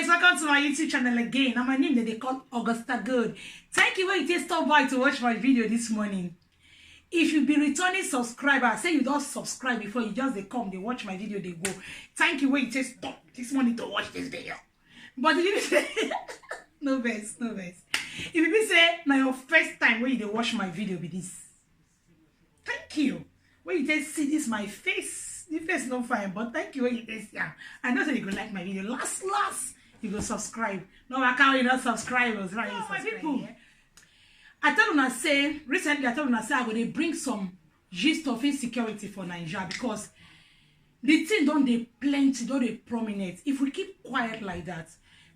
guys, welcome to my YouTube channel again. Now my name that they call Augusta Good. Thank you when you just stop by to watch my video this morning. If you be returning subscriber, say you don't subscribe before you just they come, they watch my video, they go. Thank you when you just stop this morning to watch this video. But if you say no verse. If you say now your first time when you watch my video be this. Thank you. When you just see this my face. The face not fine, but thank you when you just yeah. I know that you go like my video. Last you go subscribe. No, I can't not subscribers, right? Oh, my people. Yeah? I tell you say recently I told you say I go they bring some gist of insecurity for Nigeria because the thing don't they plenty, don't they prominent. If we keep quiet like that,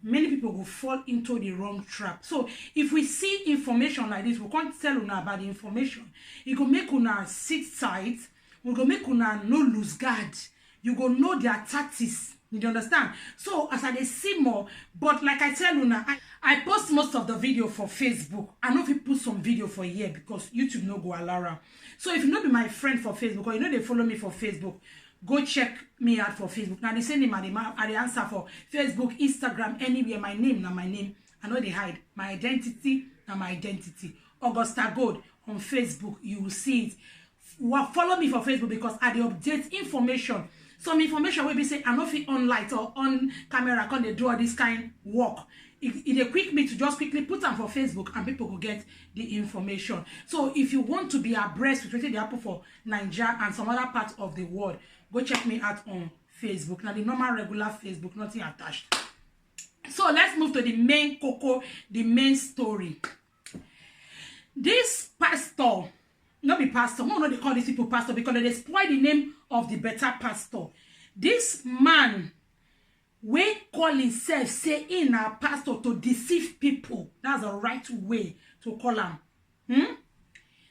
many people will fall into the wrong trap. So if we see information like this, we can't tell you about the information. It will make una sit tight. We go make una no lose guard. You go know their tactics. You understand? So as I see more, but like I tell you now, I post most of the video for Facebook. I know if you put some video for here because YouTube no go allow. So if you know be my friend for Facebook or you know they follow me for Facebook, go check me out for Facebook. Now they send him at the answer for Facebook, Instagram, anywhere. My name now my name. I know they hide my identity now my identity. Augusta Gold on Facebook. You will see it. Follow me for Facebook because I dey update information. Some information will be say I no fit on light or on camera can they do all this kind work. It dey quick me to just quickly put them for Facebook and people will get the information. So if you want to be abreast with what they happen for Nigeria and some other parts of the world, go check me out on Facebook. Now the normal regular Facebook, nothing attached. So let's move to the main cocoa, the main story. This pastor. Not be pastor. No, they call these people pastor because they spoil the name of the better pastor. This man, we call himself say in a pastor to deceive people. That's the right way to call him.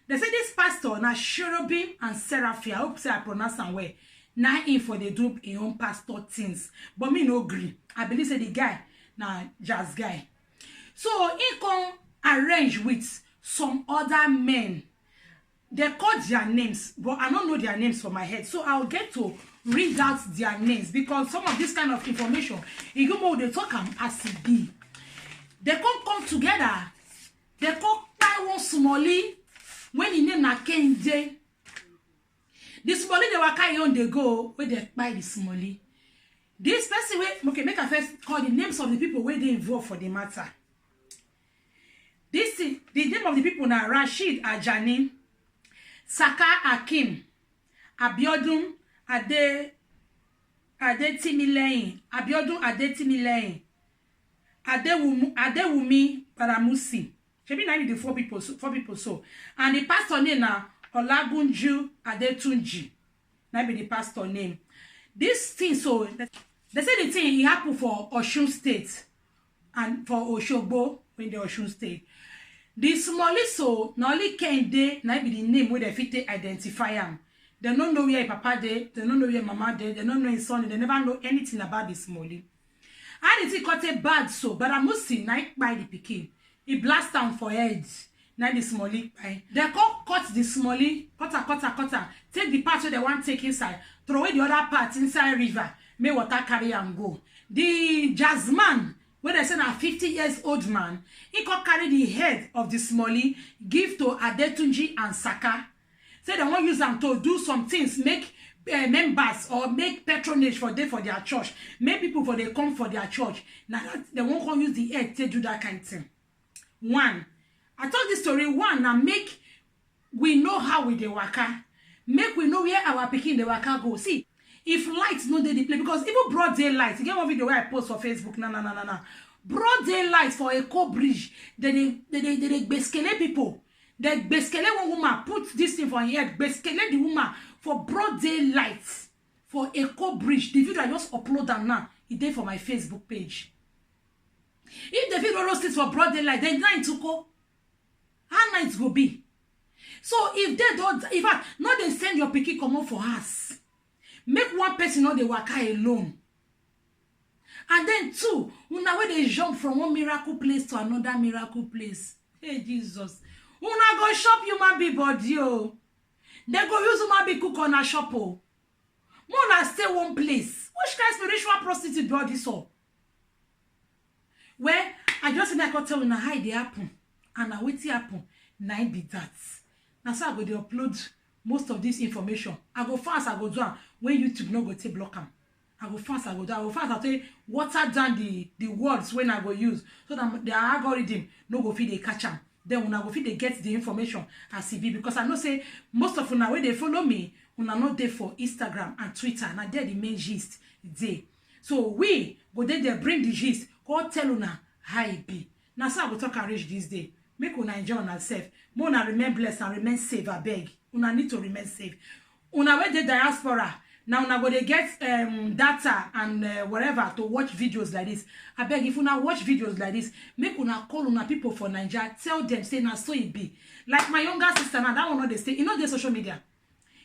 They say this pastor na cherubim and seraphim. I hope say I pronounce them well. Now in for the do in own pastor things, but me no agree. I believe say the guy na jazz guy. So he can arrange with some other men. They call their names, but I don't know their names from my head. So I'll get to read out their names because some of this kind of information, you go they talk as it be. They come together. They come buy one smally when the name na Kenje. The smally they were carry on they go where they buy the smally. This person way okay, make a first call the names of the people where they involved for the matter. This is the name of the people now Rashid Ajani. Saka Akim, Abiodun Adetimileyin, Abiodun Adetimileyin, Adewumi Paramusi. Shebi na the four people so. And the pastor name na Olagunju Adetunji. Na be the pastor name. This thing so they say the thing it happened for Osun State and for Oshogbo in the Osun State. The smallest so not only can they not be the name where they fit identify them. They don't know where papa dey, they don't know where mama dey, they don't know his son, they never know anything about the smally. And it got a bad so, but I must see night by the pikin. He blast down for heads. Now the smally by. They cut the smally, cutter. Take the part where they want take inside, throw away the other part inside river, make water carry and go. The jazzman. When I say a 50 years old man, he could carry the head of the smally, give to Adetunji and Saka. Say they want use them to do some things, make members or make patronage for their church. Make people for they come for their church. Now they won't use the head to do that kind of thing. One, I told this story. One, now make we know how we dey waka. Make we know where our pikin dey waka go. See. If lights no dey play because even broad daylight, you get one video where I post for Facebook. No. Broad daylight for Eco Bridge, they beskele people. They beskele one woman put this thing for her head. Beskele the woman for broad daylight for Eco Bridge. The video I just upload them now. It dey for my Facebook page. If the video roast it for broad daylight, then night to go. How night go be? So if they don't, in fact, not they send your pikin come out for us. Make one person not the waka alone. And then two, una where they jump from one miracle place to another miracle place. Hey Jesus. Una go shop human be body oh. They go use human be cook on a shop oh. Una stay one place. Which kind of spiritual prostitute body so? where I just say I can tell una how they happen and na wetin happen na be that. Na so I go dey upload most of this information. I go fast, I go do am when YouTube no go take block am. I go fast, I go do. I go fast, I take water down the words when I go use so that the algorithm no go fit dey catch am. Then una go fit dey get the information as e be, because I know say most of una wey dey follow me, una no dey for Instagram and Twitter. Na there the main gist dey. So we go dey there bring the gist, go tell una how e be. Na so I go talk and reach this day. Make una enjoy una self. Make una remain blessed and remain safe, abeg. Una need to remain safe. Una wey dey diaspora, now una go dey get data and whatever to watch videos like this. Abeg, if una watch videos like this, make una call una people for Naija, tell them say na so e be. Like my younger sister now, that one no dey stay, e no dey social media.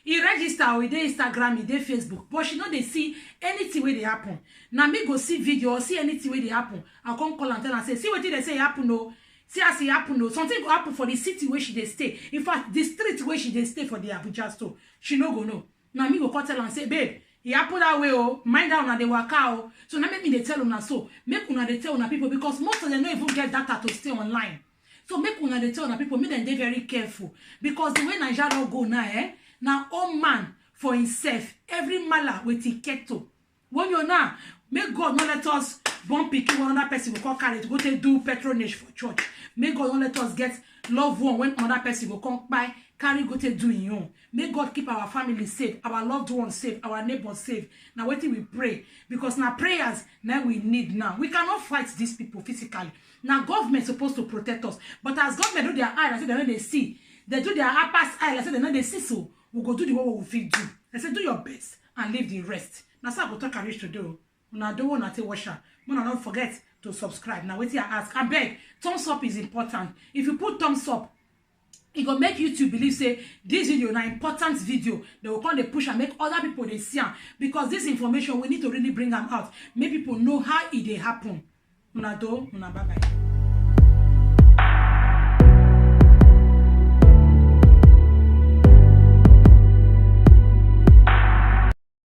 E register with dey Instagram, e dey Facebook, but she no dey see anything wey dey happen. Na me go see video or see anything wey dey happen, I come call and tell am say, see wetin dey say happen o. See as e happen o. Something go happen for the city where she dey stay. In fact, the street where she dey stay for the Abuja store, she no go know. Now me go call tell and say, babe, e happen that way o. Mind that una dey waka o. So now make me dey tell una so. Make una dey tell una people, because most of them no even get data to stay online. So make una dey tell una people, make them dey very careful, because the way Naija don go now, now all man for himself, every mala with iketo. When you now, may God not let us born pikin when another person will come carry to go to do patronage for church. May God not let us get loved one when another person will come by carry go to do in own. May God keep our family safe, our loved ones safe, our neighbors safe. Now what we pray, because now prayers now we need now. We cannot fight these people physically. Now government supposed to protect us, but as government do their eye, I say they know they see. They do their upper eye, I say they know they see. So we go do the what we feel do. I say do your best and leave the rest. Now so I go talk and reach to do. Una don't want to watch her. Don't forget to subscribe. Now wait till I ask. I beg, thumbs up is important. If you put thumbs up, it will make YouTube believe say this video na important video. They will come they push and make other people they see am, because this information we need to really bring them out. Make people know how it they happen. Una do, una bye bye.